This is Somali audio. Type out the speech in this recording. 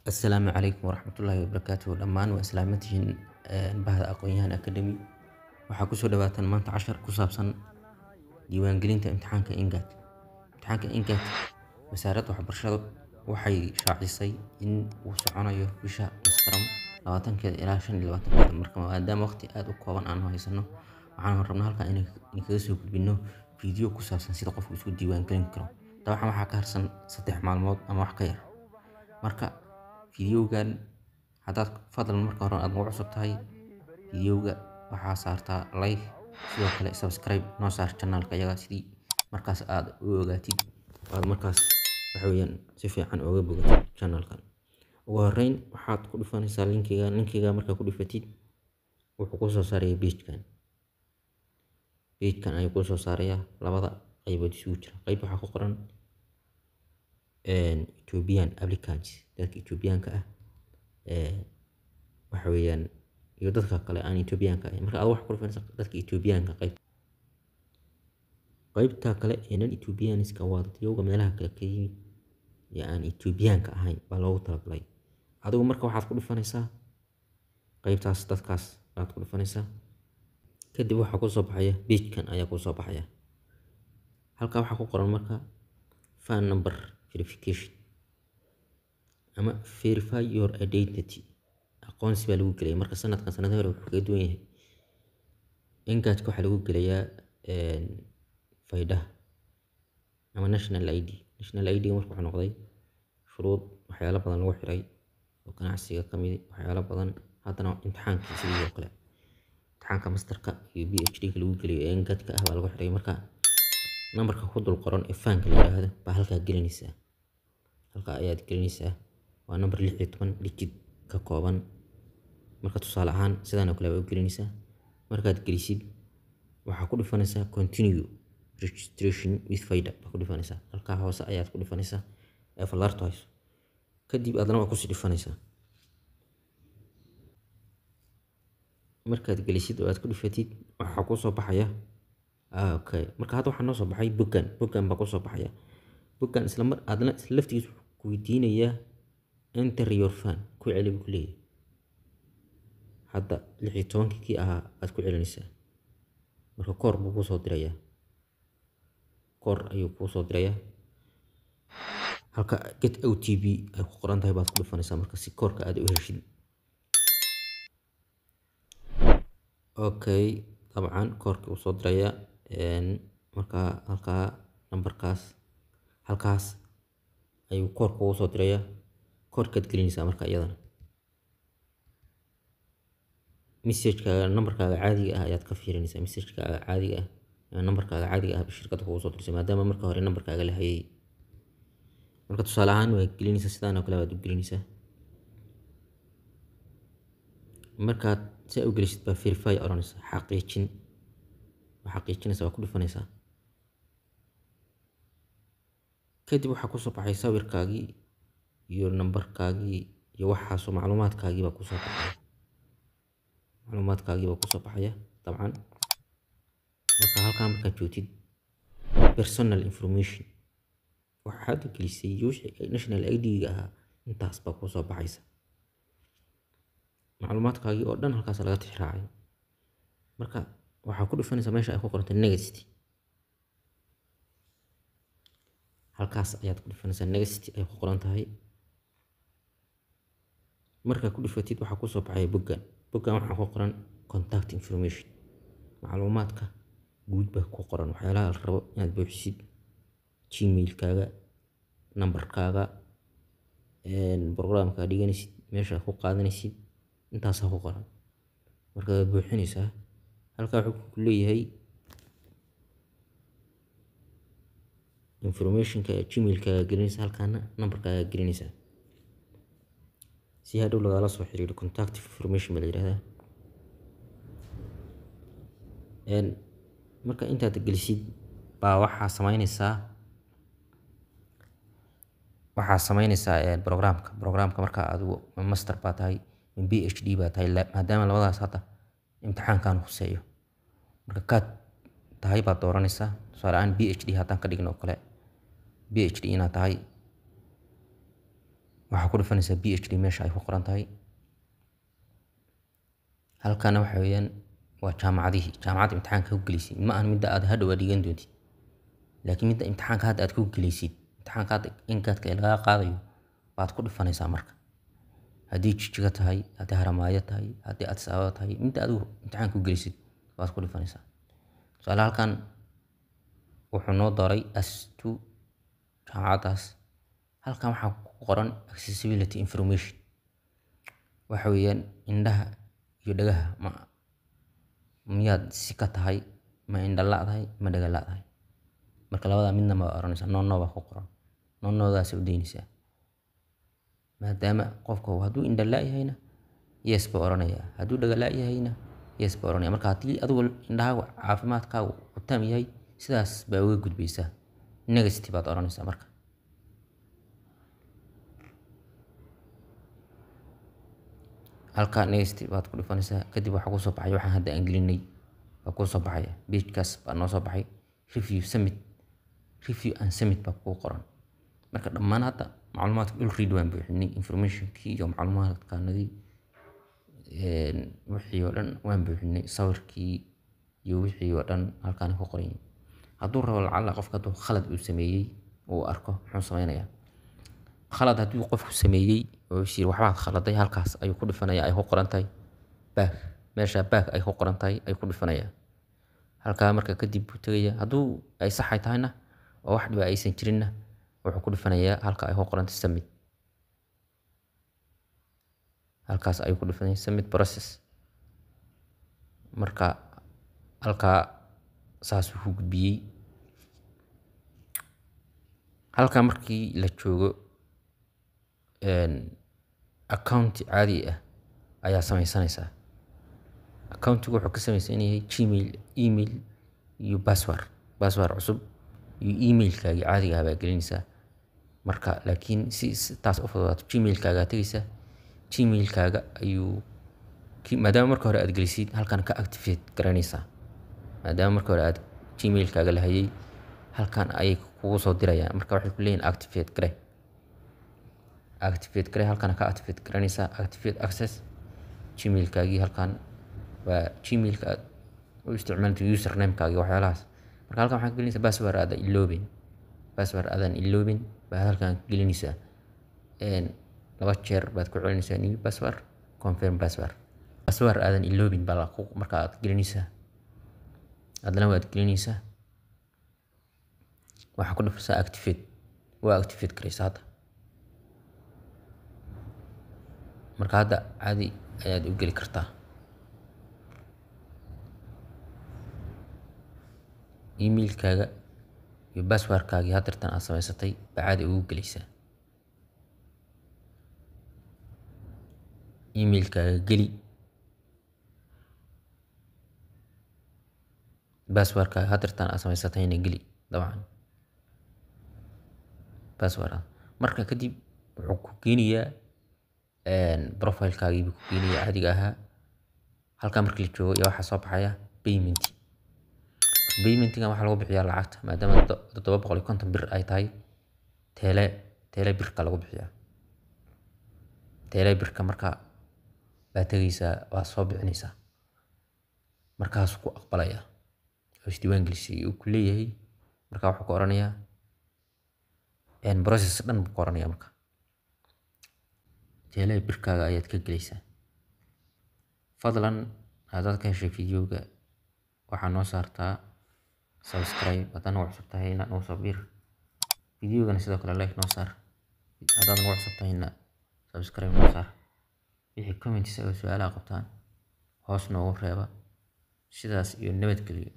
السلام عليكم ورحمة الله وبركاته دمان وإسلامتهن بهذا أقويان أكاديمي waxaa kusoo dhawaatan maanta cashar ku saabsan diiwaangelinta imtixaanka INGAT. Imtixaanka INGAT wasaaradda waxbarashadu waxay shaacisay in uu soconayo bisha Muharram 20 ilaa 25 marka maadaama waqti aad u kooban aan haysano waxaan rabnaa halka in kaga soo gudbino video ku saabsan sida qofku isku diiwaangelin karo. Dabcan waxaa ka harsan 3 maalmood ama wax ka yar. Marka videogan hadaad fadlan marka hore aad ugu cusub tahay videoga waxaa saartaa like sidoo kale subscribe noo saar channelka yaga sidii markaas aad u ogaatid aad markaas waxa weeyaan si fiican uga bogatid channelkan. Ugu horeyn waxaad ku dhufanaysaa linkiga marka ku dhufatid wuxuu ku soo saaraya page-kan ayuu ku soo saaraya labada qaybood isugu jira. Qayb waxaa ku qoran Ethiopian applicants dadka Ethiopianka ah waxa weeyaan iyo dadka kale aan Ethiopianka ah marka aad wax ku dhufanaysaa dadka Ethiopianka qaybta kale ee Ethiopianiska waa dadka meelaha kale ka yimid ee aan Ethiopianka ahayn baa loogu talagalay. Adigu marka waxaad ku dhufanaysaa qaybtaas dadkaas aad ku dhufanaysaa kadib waxa ku soo baxaya page-kan ayaa ku soo baxaya. Halka waxa ku qoran marka phone number verification ama verify your identity aqoonsi baa lagu gelaya. Marka sanadkan sanadka hore wuxuu kaga duwan yahay INGAT waxa lagu gelayaa fayda ama national ID marka wuxuu noqday shuruud waxyaalo badan lagu xiray oo ganacsiga kamid waxyaalo badan haddana imtixaanka sidoo kale imtixaanka masterka iyo PhD ka lagu gelayo INGAT ka ah baa lagu xiray. Marka numberka ku dul qoran ee fanka la yiraahdo baa halka gelinaysaa halka ayaad gelinaysaa waa number 16 digit ka kooban. Marka tusaale ahaan sidaan oo kale u gelinaysaa markaad gelisid waxa ku dhufanaysaa continue registration with fayda ku dhufanaysaa halka hoose ayaad ku dhufanaysaa ee falarto hayso kadib aadna ku sii dhufanaysaa markaad gelisid oo aad ku dhufatid waxa ku soo baxaya okay. Marka hadda waxa noo soo baxay bogan baa ku soo baxaya bogan isla mar aadna laftigiisu ku weydiinaya enter your phone ku celi ku leeyahay hadda 16 kii aad ku celinaysaa marka koor buu ku soo diraya koor ayuu ku soo diraya halka get OTP ay ku qoran tahay baad ku dhufanaysaa marka si koorka aad u heshid. Okay dabcan koorka uu soo diraya marka halka numberkaas halkaas ayuu koorka u soo diraya koorkaad gelinaysaa marka iyadana message-ka numberkaaga caadiga ah ayaad ka fiirinaysaa message-kaaga caadiga ah numberkaaga caadiga ah shirkadda kugu soo dirsay maadaama marka hore numberkaaga la hayay. Marka tusaale ahaan waa gelinaysaa sidaan oo kale waad u gelinaysaa markaad si u gelisid baa verify oranaysaa xaqiijinaysaa waa ku dhufanaysaa kadib waxaa ku soo baxay sawirkaagii iyo numberkaagii iyo waxaasoo macluumaadkaagii baa ku soo baxaya dabcan marka halkaan markaad joogtid personal information waxaad gelisay national ID-ga ahaa intaas baa ku soo baxaysa macluumaadkaagii oo dhan halkaas laga tixraacay. Marka waxaa ku dhufanaysaa meesha ay ku qoran tahay next halkaas ayaad ku dhufanaysaa next ay ku qoran tahay. Marka ku dhufatid waxaa ku soo baxay bogan waxaa ku qoran contact information macluumaadka guud baa ku qoran waxyaalaha la rabo inaad buuxisid gmail-kaaga numberkaaga programka dhiganaysid meesha ku qaadanaysid intaas ku qoran marka buuxinaysaa halka wuxuu ku leeyahay information-ka gmail-kaaga gelinaysaa halkaana numberkaaga gelinaysaa si hadhow lagala soo xiriiro contact information baa la yiraahdaa. Marka intaad gelisid baa waxaa samaynaysaa programka marka adigu master baa tahay PhD baa tahay maadaama labadaas hadda imtixaankan khuseeyo marka ka tahay baad dooranaysaa tusaale ahaan PhD haddaan ka dhigno kale PhD inaad tahay waxaa ku dhufanaysaa PhD meesha ay ku qoran tahay. halkana waxa weeyaan waa jaamacadihii imtixaanka ku gelisay ma ahan midda aad hadhow dhigan doontid, laakiin midda imtixaanka hadda aad ku gelisay imtixaanka hadda inkaadka laga qaadayo baad ku dhufanaysaa marka. haddii Jijjiga tahay, haddii Haramaayo tahay, haddii Addis Ababa tahay, midda adigu imtixaanka ku gelisay baad ku dhufanaysaa. tusaale halkan wuxuu noo dooray S2 jaamacadaas. halkan waxaa ku qoran accessibility information, waxa weeyaan indhaha iyo dhagaha miyaad si ka tahay, ma indha la'dahay, ma dhaga la'dahay. marka labada midna ma oranaysaa no baa ku qoran, no-daas u deynaysaa. maadaama qofka hadduu indha la'yahayna yes baa oranayaa, hadduu dhaga la'yahayna yes baa oranaya. marka haddii adigu indhahaagu caafimaadkaagu u taam yahay, sidaas baa uga gudbaysaa, negative baad oranaysaa marka. halka negative baad ku dhufanaysaa. kadib waxaa ku soo baxay waxaan hadda aan gelinay baa ku soo baxaya. page-kaas baa noo soo baxay review and submit baa ku qoran. marka dhammaan hadda macluumaadka already waan buuxinay, informationkii iyo macluumaadkaanadii wixii oo dhan waan buuxinay, sawirkii iyo wixii oo dhan halkaan ku qoran. hadduu rabo lacala qofka hadduu khalad uu sameeyey uu arko muxuu sameynayaa? khalad hadduu qofku sameeyey oo shir waxbaad khaladay, halkaas ayuu ku dhifanayaa ay ku qoran tahay back. meesha back ay ku qoran tahay ay ku dhifanayaa. halkaa marka kadib buu tagayaa. hadduu ay sax ay tahayna oo wax dhiba aysan jirinna wuxuu ku dhifanayaa halka ay ku qoran tahay submit. halkaas ayuu ku dhifanayaa submit process. marka halkaa saas wuxuu gudbiyey. halkaa markii la joogo account caadi ah ayaa sameysanaysaa. accountigu wuxuu ka samaysan yahay Gmail, email iyo password cusub iyo emailkaaga caadiga ah baa gelinaysaa. marka laakiin si taas u fududaato Gmailkaaga tagaysaa. Gmailkaaga ayuu maadaama marka hore aad gelisid halkan ka activate garanaysaa. maadaama marka hore aad Gmailkaaga la hayay halkan ayay kugu soo dirayaan. marka waxay ku leeyihiin activate gare halkan ka activate garanaysaa. activate access Gmailkaagii halkan waa Gmailka aad u isticmaalto username-kaaga waxyaalahaas. marka halkan waxaad gelinaysaa password aadan iloobin baa halkan gelinaysaa. 2 jeer baad ku celinaysaa new password, confirm password aadan iloobin baa marka aad gelinaysaa. adna waad gelinaysaa. waxaa ku dhufaysaa activate. waa activate garaysaa hadda. marka hadda caadi ayaad u geli kartaa. emailkaaga iyo passwordkaagii haddeertan aad samaysatay baa caadi ugu gelaysaa. emailkaaga geli, passwordkaaga haddeertan aad samaysatayna geli dabcan password. marka kadib wuxuu ku geenayaa profilekaagii buu ku geenayaa caadiga ahaa. halkaa markii la joogo ayaa waxaa soo baxaya payment-ga waxaa lagu bixiyaa lacagta maadaama 750 bir ay tahay tele birka lagu bixiyaa. tele birka marka baa tagaysaa waa soo bixinaysaa. markaas ku aqbalaya oo isdiiwaan gelisay uu ku leeyahay. marka wuxuu ku oranayaa process dhan buu ku oranayaa. marka tele birkaaga ayaad ka gelaysaa. fadlan haddaad ka heshay videoga waxaa noo saartaa subscribe haddaan ugu cusub tahayna noo soo bir. videogana sidoo kale like noo saar. haddaad ugu cusub tahayna subscribe noo saar. wixii comments oo su'aalaha qabtaan hoos noogu reeba. sidaas iyo nabadgelyo.